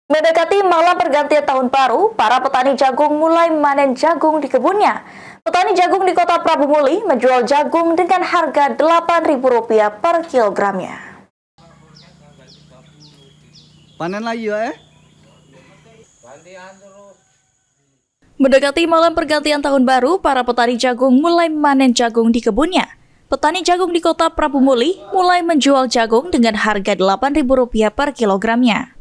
Mendekati malam pergantian tahun baru, para petani jagung mulai memanen jagung di kebunnya. Petani jagung di Kota Prabu Muli menjual jagung dengan harga Rp8.000 per kilogramnya. Panen lagi ya? Mendekati malam pergantian tahun baru, para petani jagung mulai memanen jagung di kebunnya. Petani jagung di Kota Prabu Muli mulai menjual jagung dengan harga Rp8.000 per kilogramnya.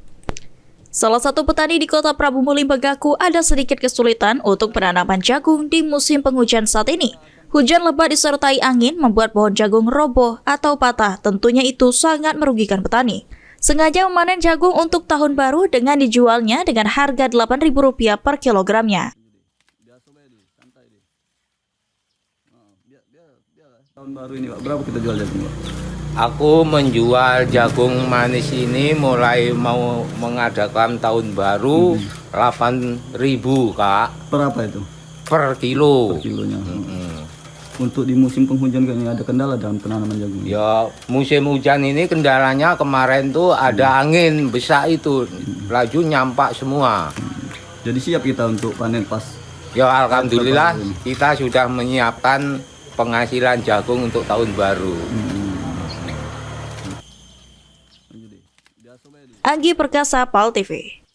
Salah satu petani di Kota Prabu Muli mengaku ada sedikit kesulitan untuk penanaman jagung di musim penghujan saat ini. Hujan lebat disertai angin membuat pohon jagung roboh atau patah, tentunya itu sangat merugikan petani. Sengaja memanen jagung untuk tahun baru dengan dijualnya dengan harga Rp8.000 per kilogramnya. Tahun baru ini Pak, berapa kita jual jagung Pak? Aku menjual jagung manis ini mulai mau mengadakan tahun baru 8.000 Kak Berapa itu? per kilo. Per kilonya. Untuk di musim penghujan kan ada kendala dalam penanaman jagung. Ya musim hujan ini kendalanya kemarin tuh ada angin besar itu, laju nyampak semua. Jadi siap kita untuk panen pas. Ya alhamdulillah kita sudah menyiapkan penghasilan jagung untuk tahun baru. Anggi Perkasa, PAL TV.